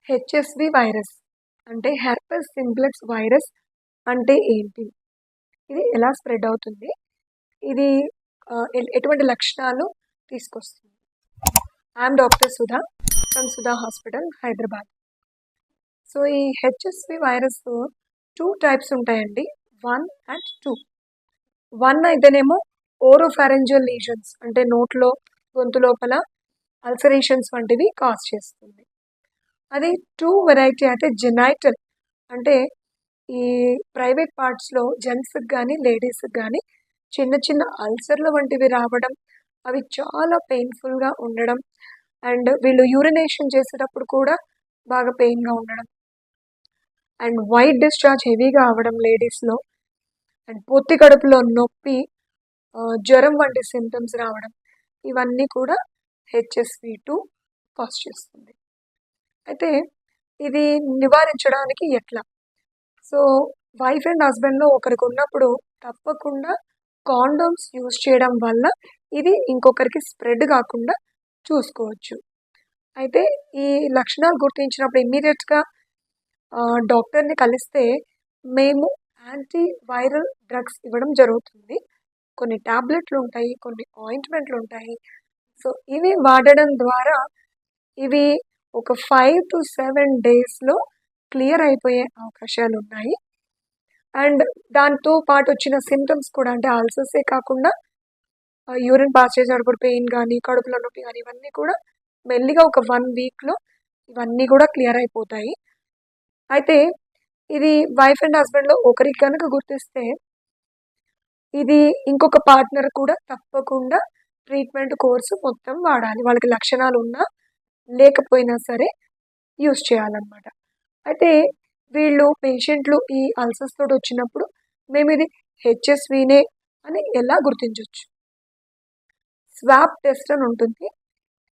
HSV virus అంటే herpes simplex virus అంటే ఏంటి? ఇది ఎలా స్ప్రెడ్ అవుతుంది? ఇది ఎటువంటి లక్షణాలు తీసుకొస్తుంది? I'm doctor Sudha from Sudha hospital Hyderabad. So ఈ హెచ్ఎస్వి వైరస్ 2 టైప్స్ ఉంటాయండి. 1 అండ్ 2. 1 అయితేనేమో ఓరోఫారెంజియల్ లీజన్స్ అంటే నోట్లో, గొంతు లోపల అల్సరేషన్స్ వంటివి కాజ్ చేస్తుంది. అది 2 వెరైటీ అయితే జెనైటల్ అంటే ఈ ప్రైవేట్ పార్ట్స్‌లో జెంట్స్‌కి గానీ, లేడీస్‌కి గానీ చిన్న చిన్న అల్సర్‌ల వంటివి రావడం, అవి చాలా పెయిన్‌ఫుల్‌గా ఉండడం అండ్ వీళ్ళు యూరినేషన్ చేసేటప్పుడు కూడా బాగా పెయిన్‌గా ఉండడం అండ్ వైట్ డిశ్చార్జ్ హెవీగా అవ్వడం లేడీస్‌లో అండ్ పొత్తి కడుపులో నొప్పి, జ్వరం వంటి సింప్టమ్స్ రావడం ఇవన్నీ కూడా హెచ్ఎస్వి2 కాజ్ చేస్తుంది. అయితే ఇది నివారించడానికి ఎట్లా? సో వైఫ్ అండ్ హస్బెండ్‌లో ఒకరికి ఉన్నప్పుడు తప్పకుండా కాండోమ్స్ యూజ్ చేయడం వల్ల ఇది ఇంకొకరికి స్ప్రెడ్ కాకుండా చూసుకోవచ్చు. అయితే ఈ లక్షణాలు గుర్తించినప్పుడు ఇమ్మీడియట్‌గా డాక్టర్‌ని కలిస్తే మేము యాంటీ వైరల్ డ్రగ్స్ ఇవ్వడం జరుగుతుంది. కొన్ని టాబ్లెట్లు ఉంటాయి, కొన్ని ఆయింట్మెంట్లు ఉంటాయి. సో ఇవి వాడడం ద్వారా ఇవి ఒక 5-7 డేస్‌లో క్లియర్ అయిపోయే అవకాశాలు ఉన్నాయి. అండ్ దాంతో పాటు వచ్చిన సింప్టమ్స్ కూడా అంటే అల్సర్సే కాకుండా యూరిన్ పాస్ చేసేటప్పుడు పెయిన్ గానీ, కడుపులో నొప్పి గానీ ఇవన్నీ కూడా మెల్లిగా ఒక 1 వీక్‌లో ఇవన్నీ కూడా క్లియర్ అయిపోతాయి. అయితే ఇది వైఫ్ అండ్ హస్బెండ్‌లో ఒకరికి గనుక గుర్తిస్తే ఇది ఇంకొక పార్ట్నర్ కూడా తప్పకుండా ట్రీట్మెంట్ కోర్స్ మొత్తం వాడాలి. వాళ్ళకి లక్షణాలు ఉన్నా, లేకపోయినా సరే యూజ్ చేయాలన్నమాట. అయితే వీళ్ళు పేషెంట్లు ఈ అల్సర్స్ తోటి వచ్చినప్పుడు మేమిది హెచ్ఎస్వినే అని ఎలా గుర్తించొచ్చు? స్వాబ్ టెస్ట్ అని ఉంటుంది.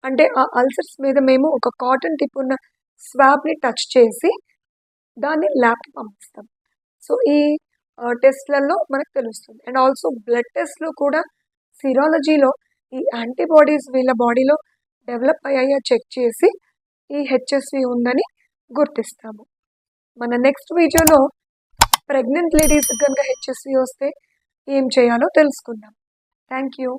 అంటే ఆ అల్సర్స్ మీద మేము ఒక కాటన్ టిప్ ఉన్న స్వాబ్‌ని టచ్ చేసి దాన్ని ల్యాబ్‌కి పంపిస్తాం. సో ఈ టెస్ట్‌లలో మనకు తెలుస్తుంది. అండ్ ఆల్సో బ్లడ్ టెస్ట్‌లో కూడా సిరాలజీలో ఈ యాంటీబాడీస్ వీళ్ళ బాడీలో డెవలప్ అయ్యాయా చెక్ చేసి ఈ హెచ్ఎస్వి ఉందని గుర్తిస్తాము. మన నెక్స్ట్ వీడియోలో ప్రెగ్నెంట్ లేడీస్‌కి గనుక హెచ్ఎస్వి వస్తే ఏం చేయాలో తెలుసుకుందాం. Thank you.